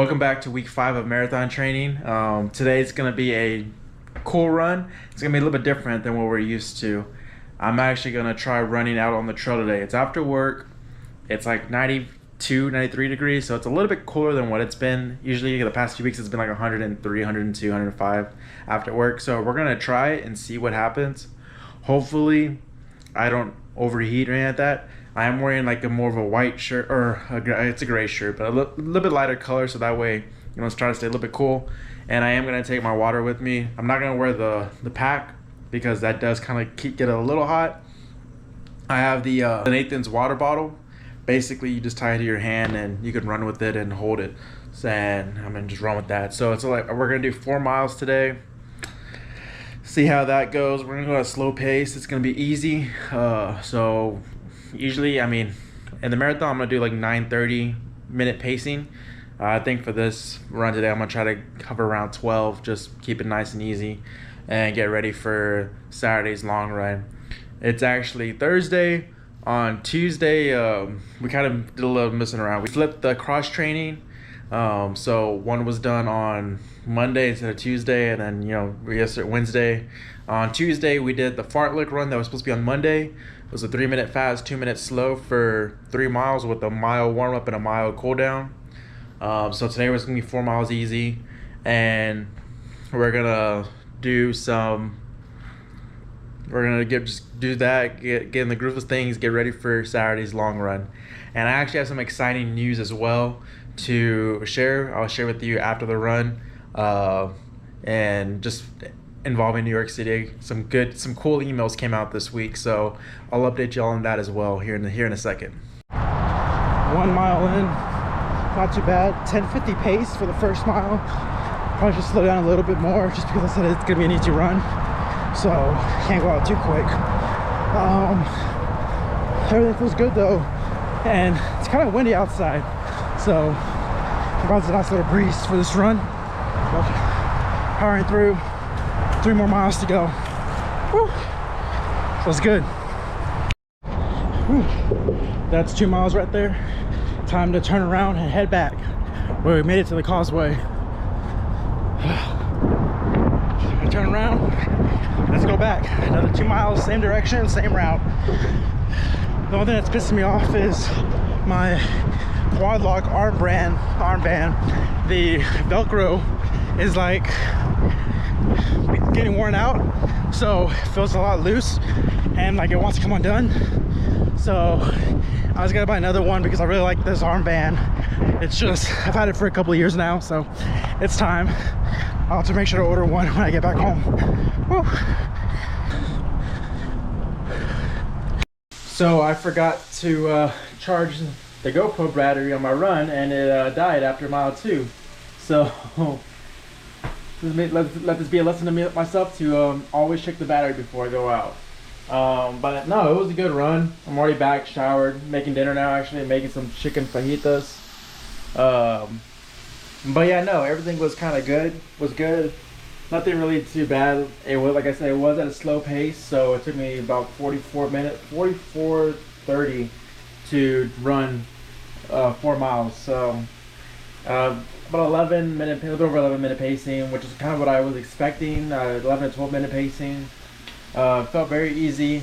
Welcome back to week 5 of marathon training. Today's going to be a cool run. It's going to be a little bit different than what we're used to. I'm actually going to try running out on the trail today. It's after work. It's like 92, 93 degrees, so it's a little bit cooler than what it's been. Usually the past few weeks it's been like 103, 102, 105 after work. So we're going to try it and see what happens. Hopefully I don't overheat or anything like that. I am wearing like a more of a white shirt, it's a gray shirt, but a little bit lighter color, so that way, it's trying to stay a little bit cool. And I am gonna take my water with me. I'm not gonna wear the pack because that does kind of get a little hot. I have the Nathan's water bottle. Basically, you just tie it to your hand and you can run with it and hold it. And I'm gonna just run with that. So it's like we're gonna do 4 miles today. See how that goes. We're gonna go at a slow pace. It's gonna be easy. So usually, in the marathon, I'm gonna do like 9:30 minute pacing. I think for this run today, I'm gonna try to hover around 12. Just keep it nice and easy, and get ready for Saturday's long run. It's actually Thursday. On Tuesday, we kind of did a little messing around. We flipped the cross training. So one was done on Monday instead of Tuesday, and then yesterday, Wednesday. On Tuesday, we did the fartlek run that was supposed to be on Monday. It was a 3-minute fast, 2-minute slow for 3 miles with a mile warm up and a mile cool down. So today was gonna be 4 miles easy, and we're gonna do some. We're gonna do that, get in the groove of things, get ready for Saturday's long run. And I actually have some exciting news as well to share. I'll share with you after the run, and just involving New York City. Some cool emails came out this week, so I'll update you all on that as well here in a second. 1 mile in, not too bad. 10:50 pace for the first mile. Probably should slow down a little bit more just because I said it's gonna be an easy run, so can't go out too quick. Everything feels good though, and it's kind of windy outside, so about a nice little breeze for this run. But powering through. 3 more miles to go. Woo. Feels good. Whew. That's 2 miles right there. Time to turn around and head back. We made it to the causeway. I turn around. Let's go back. Another 2 miles, same direction, same route. The only thing that's pissing me off is my quad lock armband. The Velcro is like getting worn out, so it feels a lot loose and like it wants to come undone. So I was gonna buy another one because I really like this armband. It's just, I've had it for a couple of years now, so it's time. I'll have to make sure to order one when I get back home. Woo. So I forgot to charge the GoPro battery on my run, and it died after mile 2. So let this be a lesson to me myself to always check the battery before I go out. But no, it was a good run. I'm already back, showered, making dinner now. Actually, making some chicken fajitas. But yeah, no, everything was kind of good. Was good. Nothing really too bad. It was, like I said, it was at a slow pace, so it took me about 44:30 to run 4 miles. So about 11 minute, a little over 11 minute pacing, which is kind of what I was expecting. 11 to 12 minute pacing. Felt very easy.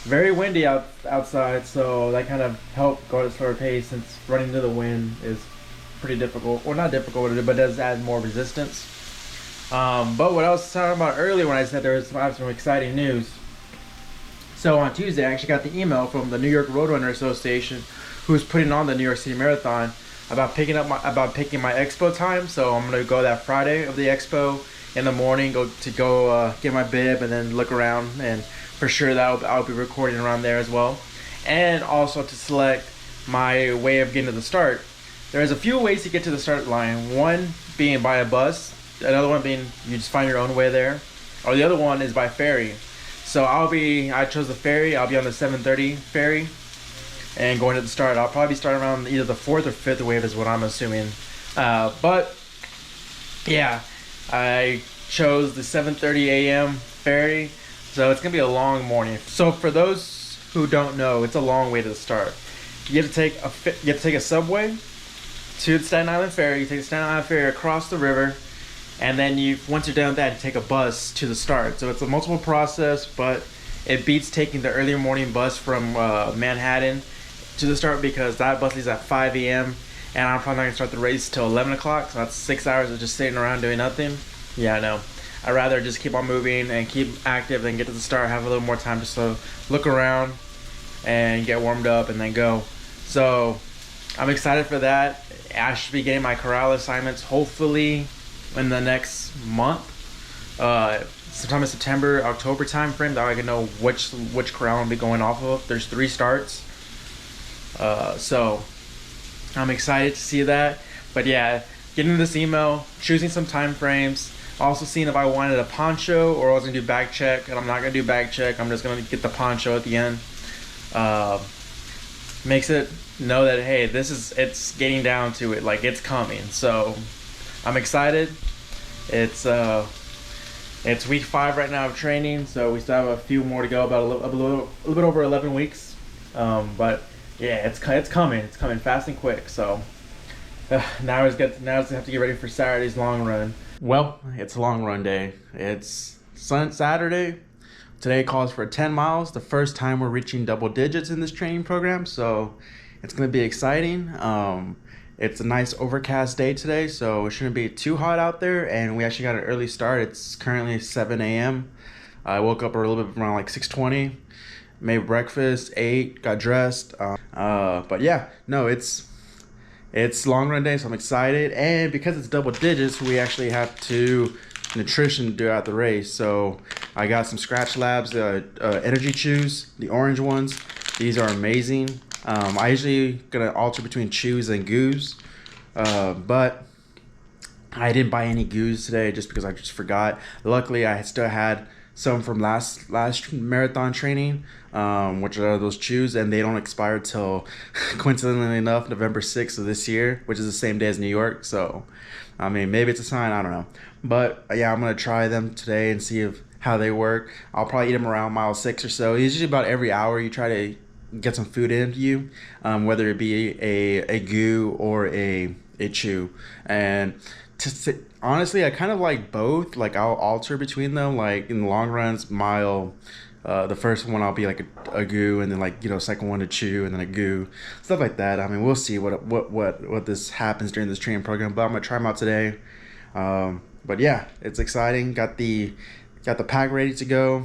Very windy outside, so that kind of helped go at a slower pace, since running into the wind is pretty difficult. Well, not difficult, but does add more resistance. But what I was talking about earlier when I said I have some exciting news. So on Tuesday, I actually got the email from the New York Roadrunner Association, who's putting on the New York City Marathon, about picking my expo time. So I'm gonna go that Friday of the expo in the morning, go get my bib and then look around, and for sure that I'll be recording around there as well. And also to select my way of getting to the start. There's a few ways to get to the start line. One being by a bus, another one being you just find your own way there, or the other one is by ferry. So I chose the ferry. I'll be on the 7:30 ferry and going to the start. I'll probably start around either the 4th or 5th wave is what I'm assuming. But yeah, I chose the 7:30 a.m. ferry, so it's gonna be a long morning. So for those who don't know, it's a long way to the start. You have to take a subway to the Staten Island Ferry. You take the Staten Island Ferry across the river, and then once you're done with that, you take a bus to the start. So it's a multiple process, but it beats taking the early morning bus from Manhattan to the start, because that bus leaves at 5 a.m. and I'm probably not gonna start the race till 11 o'clock. So that's 6 hours of just sitting around doing nothing. Yeah, no. I'd rather just keep on moving and keep active than get to the start, have a little more time just to look around and get warmed up and then go. So I'm excited for that. I should be getting my corral assignments hopefully in the next month, sometime in September, October time frame, that I can know which corral I'll be going off of. There's 3 starts, so I'm excited to see that. But yeah, getting this email, choosing some time frames, also seeing if I wanted a poncho or I was gonna do bag check, and I'm not gonna do bag check. I'm just gonna get the poncho at the end. Makes it know that, hey, it's getting down to it, like it's coming. So I'm excited. It's week 5 right now of training, so we still have a few more to go, about a little bit over 11 weeks. But yeah, it's coming. It's coming fast and quick. So now I just have to get ready for Saturday's long run. Well, it's a long run day. It's Saturday. Today calls for 10 miles. The first time we're reaching double digits in this training program, so it's gonna be exciting. It's a nice overcast day today, so it shouldn't be too hot out there, and we actually got an early start. It's currently 7 a.m. I woke up a little bit around like 6:20, made breakfast, ate, got dressed. But yeah, no, it's long run day, so I'm excited. And because it's double digits, we actually have to nutrition throughout the race. So I got some Scratch Labs energy chews, the orange ones. These are amazing. I usually gonna alter between chews and goos, but I didn't buy any goos today just because I just forgot. Luckily, I still had some from last marathon training, which are those chews, and they don't expire till, coincidentally enough, November 6th of this year, which is the same day as New York. So I mean, maybe it's a sign, I don't know. But yeah, I'm gonna try them today and see how they work. I'll probably eat them around mile 6 or so. Usually about every hour you try to get some food into you, whether it be a goo or a chew. And honestly, I kind of like both. Like, I'll alter between them. Like in the long runs, the first one I'll be like a goo, and then, like, second one a chew, and then a goo, stuff like that. I mean, we'll see what this happens during this training program, but I'm gonna try them out today. But yeah, it's exciting. Got the pack ready to go,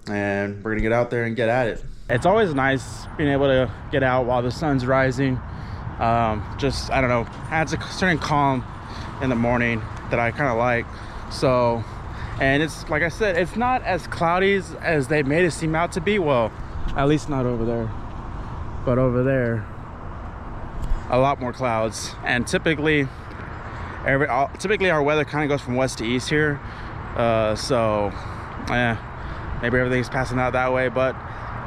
and we're gonna get out there and get at it. It's always nice being able to get out while the sun's rising. Just, I don't know, adds a certain calm in the morning that I kind of like. So, and it's, like I said, it's not as cloudy as they made it seem out to be. Well, at least not over there, but over there a lot more clouds. And typically our weather kind of goes from west to east here, so yeah, maybe everything's passing out that way, but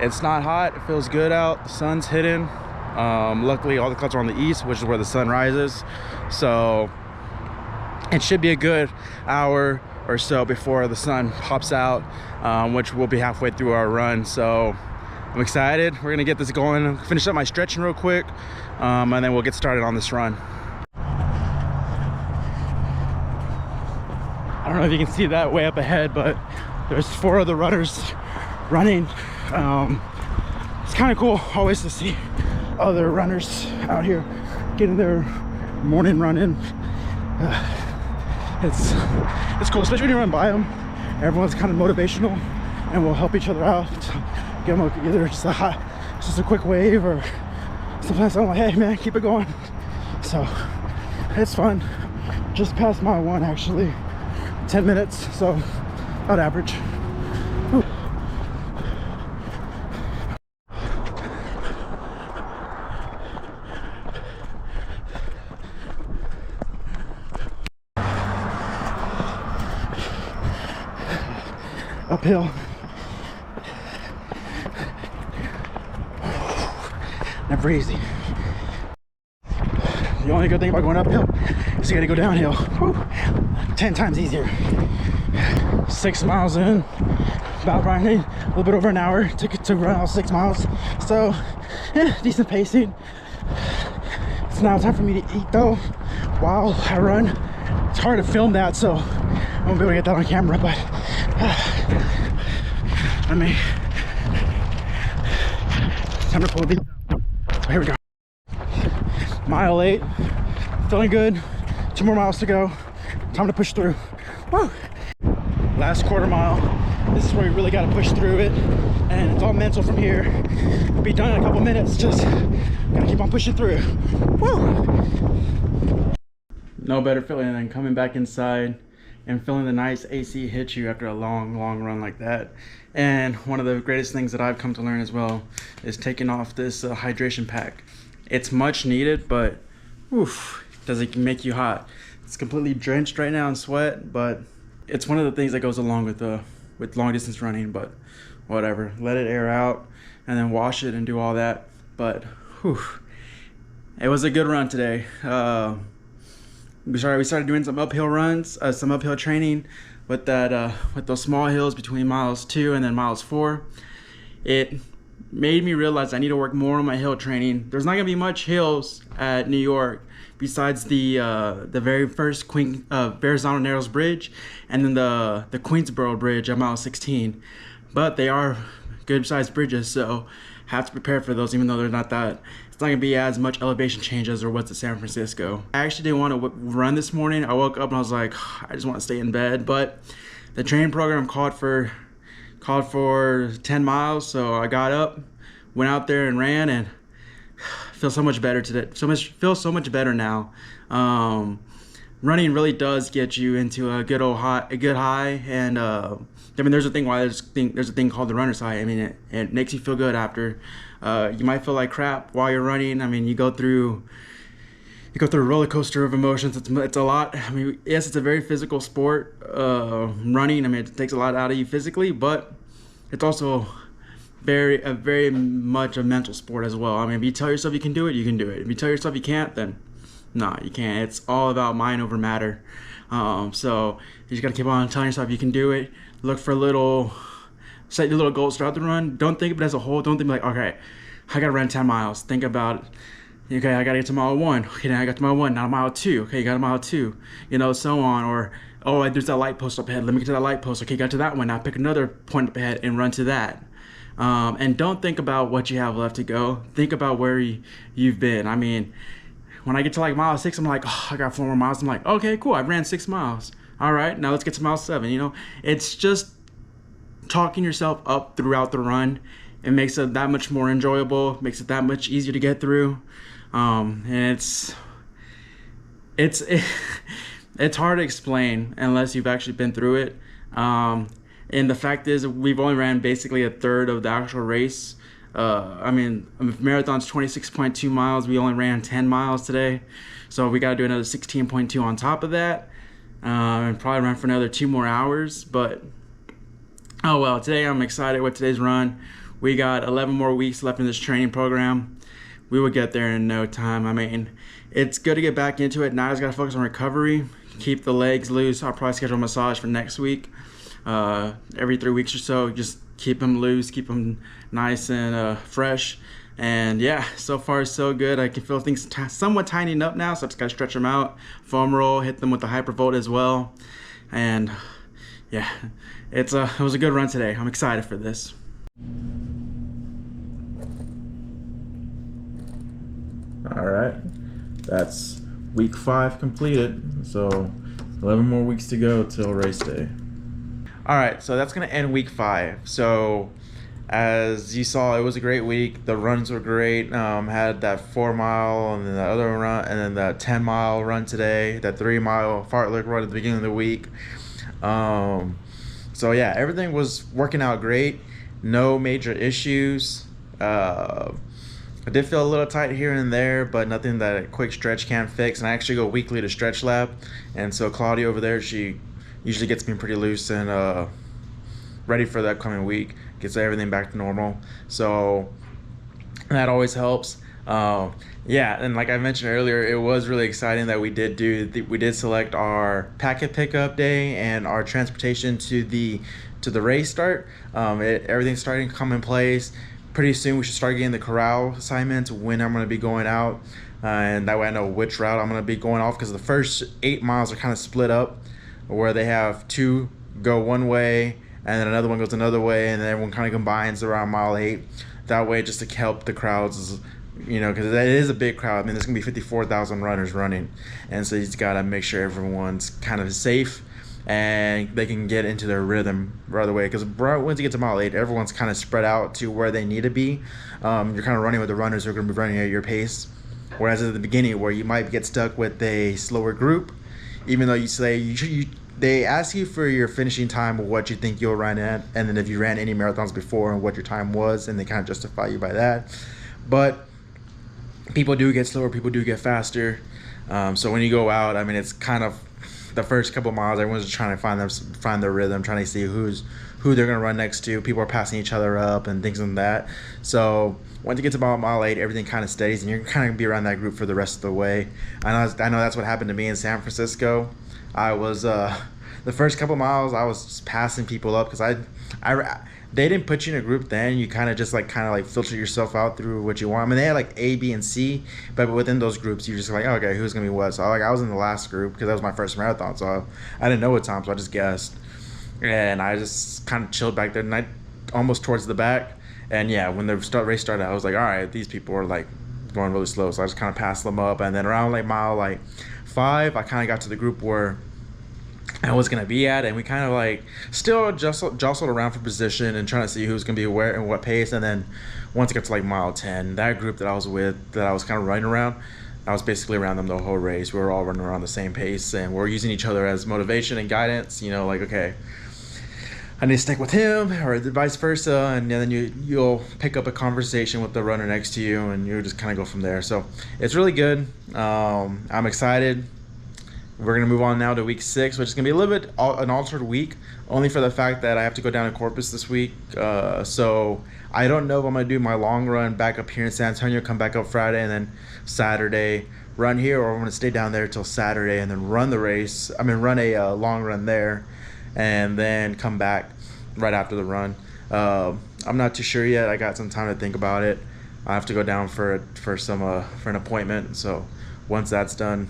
it's not hot. It feels good out. The sun's hidden. Luckily all the clouds are on the east, which is where the sun rises, so it should be a good hour or so before the sun pops out, which will be halfway through our run. So I'm excited. We're gonna get this going, finish up my stretching real quick, and then we'll get started on this run. I don't know if you can see that way up ahead, but there's 4 other runners running. It's kind of cool always to see other runners out here getting their morning run in. It's cool, especially when you run by them. Everyone's kind of motivational, and we'll help each other out. Give them either just a quick wave, or sometimes I'm like, hey man, keep it going. So it's fun. Just past mile 1 actually, 10 minutes, so about average. Ooh. Uphill. Never easy. The only good thing about going uphill is you gotta go downhill. Whew. 10 times easier. 6 miles in, about running a little bit over an hour to run all 6 miles. So, yeah, decent pacing. It's It's now time for me to eat though while I run. It's hard to film that, so I won't be able to get that on camera, but I mean, it's time to pull these out. So here we go. Mile 8, feeling good. 2 more miles to go. Time to push through. Woo! Last quarter mile. This is where you really got to push through it, and it's all mental from here. It'll be done in a couple minutes. Just gotta keep on pushing through. Woo! No better feeling than coming back inside and feeling the nice AC hit you after a long run like that. And one of the greatest things that I've come to learn as well is taking off this hydration pack. It's much needed, but oof, does it make you hot? It's completely drenched right now in sweat, but it's one of the things that goes along with long distance running. But whatever, let it air out and then wash it and do all that. But whew, it was a good run today. We started doing some uphill runs, some uphill training with those small hills between miles 2 and then miles 4. It made me realize I need to work more on my hill training. There's not gonna be much hills at New York besides the very first Verrazano Narrows Bridge and then the Queensboro Bridge at mile 16. But they are good sized bridges, so have to prepare for those, even though they're not that. It's not gonna be as much elevation change as there was at San Francisco. I actually didn't want to run this morning. I woke up and I was like, I just want to stay in bed. But the training program called for 10 miles, so I got up, went out there and ran, and feel so much better today. Feel so much better now. Running really does get you into a good high, and I mean, there's a thing called the runner's high. I mean, it makes you feel good after. You might feel like crap while you're running. I mean, you go through a roller coaster of emotions. It's a lot. I mean, yes, it's a very physical sport, running. I mean, it takes a lot out of you physically, but it's also very much a mental sport as well. I mean, if you tell yourself you can do it, you can do it. If you tell yourself you can't, then no, you can't. It's all about mind over matter. So you just gotta keep on telling yourself you can do it. Look for set your little goals throughout the run. Don't think of it as a whole. Don't think like, okay, I gotta run 10 miles. Think about, okay, I gotta get to mile 1. Okay, now I got to mile 1. Now mile 2. Okay, you got to mile 2. You know, so on. Or, oh, there's that light post up ahead. Let me get to that light post. Okay, got to that one. Now pick another point up ahead and run to that. And don't think about what you have left to go. Think about where you've been. I mean, when I get to like mile 6, I'm like, oh, I got 4 more miles. I'm like, okay, cool. I ran 6 miles. All right, now let's get to mile 7. You know, it's just talking yourself up throughout the run. It makes it that much more enjoyable. Makes it that much easier to get through. And it's hard to explain unless you've actually been through it. And the fact is, we've only ran basically a third of the actual race. I mean, marathon's 26.2 miles. We only ran 10 miles today, so we got to do another 16.2 on top of that, and probably run for another 2 more hours. But oh well, today I'm excited with today's run. We got 11 more weeks left in this training program. We will get there in no time. I mean, it's good to get back into it. Now I just got to focus on recovery, keep the legs loose. I'll probably schedule a massage for next week. Every 3 weeks or so, just keep them loose, keep them nice and fresh. And yeah, so far so good. I can feel things somewhat tightening up now, so I just gotta stretch them out, foam roll, hit them with the Hypervolt as well. And yeah, it was a good run today. I'm excited for this. All right, that's week 5 completed. So 11 more weeks to go till race day. All right, so that's gonna end week 5. So as you saw, it was a great week. The runs were great. Had that 4 mile and then the other run, and then that 10 mile run today, that 3 mile fartlek run at the beginning of the week. So yeah, everything was working out great. No major issues. I did feel a little tight here and there, but nothing that a quick stretch can't fix. And I actually go weekly to Stretch Lab, and so Claudia over there, she usually gets me pretty loose and ready for the upcoming week, gets everything back to normal. So that always helps. Yeah, and like I mentioned earlier, it was really exciting that we did select our packet pickup day and our transportation to the race start. Everything's starting to come in place. pretty soon we should start getting the corral assignments when I'm going to be going out, and that way I know which route I'm going to be going off, because the first 8 miles are kind of split up where they have 2 go one way and then another one goes another way, and then everyone kind of combines around mile 8. That way, just to help the crowds, because it is a big crowd. I mean, there's going to be 54,000 runners running, and so you just got to make sure everyone's kind of safe and they can get into their rhythm right away. Because once you get to mile 8, everyone's kind of spread out to where they need to be. You're kind of running with the runners who are going to be running at your pace. Whereas at the beginning, where you might get stuck with a slower group, even though you say they ask you for your finishing time of what you think you'll run at, and then if you ran any marathons before and what your time was, and they kind of justify you by that. But people do get slower, people do get faster. So when you go out, I mean, it's kind of the first couple miles, everyone's just trying to find their rhythm, trying to see who they're going to run next to. People are passing each other up and things like that. So once you get to about mile 8, everything kind of steadies, and you're kind of going to be around that group for the rest of the way. I know that's what happened to me in San Francisco. I was the first couple miles, I was just passing people up because they didn't put you in a group then. You kind of just filter yourself out through what you want. I mean, they had like A, B, and C, but within those groups, you're just like, oh, okay, who's gonna be what? So I was in the last group because that was my first marathon, so I didn't know what time, so I just guessed, and I just kind of chilled back there, and I almost towards the back. And yeah, when the race started, I was like, all right, these people are like going really slow, so I just kind of passed them up, and then around like mile 5, I kind of got to the group where I was going to be at, and we kind of like still jostled around for position and trying to see who's going to be where and what pace. And then once it got to like mile 10, that group that I was with, that I was kind of running around, I was basically around them the whole race. We were all running around the same pace, and we're using each other as motivation and guidance, like, okay, I need to stick with him, or vice versa, and then you'll pick up a conversation with the runner next to you, and you just kind of go from there. So it's really good. I'm excited. We're going to move on now to week 6, which is going to be a little bit an altered week, only for the fact that I have to go down to Corpus this week. So I don't know if I'm going to do my long run back up here in San Antonio, come back up Friday, and then Saturday run here, or I'm going to stay down there till Saturday and then run a long run there, and then come back right after the run. I'm not too sure yet. I got some time to think about it. I have to go down for an appointment. So once that's done,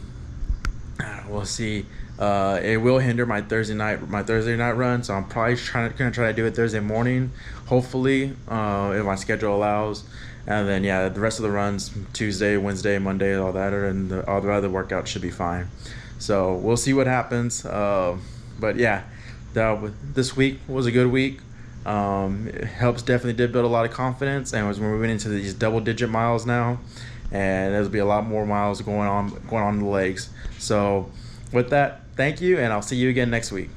we'll see. It will hinder my Thursday night run, so I'm probably gonna try to do it Thursday morning, hopefully, if my schedule allows. And then the rest of the runs, Tuesday, Wednesday, Monday, all that, and all the other workouts should be fine. So we'll see what happens. But yeah, this week was a good week. It definitely did build a lot of confidence, and we're moving into these double-digit miles now, and there'll be a lot more miles going on in the legs. So with that, thank you, and I'll see you again next week.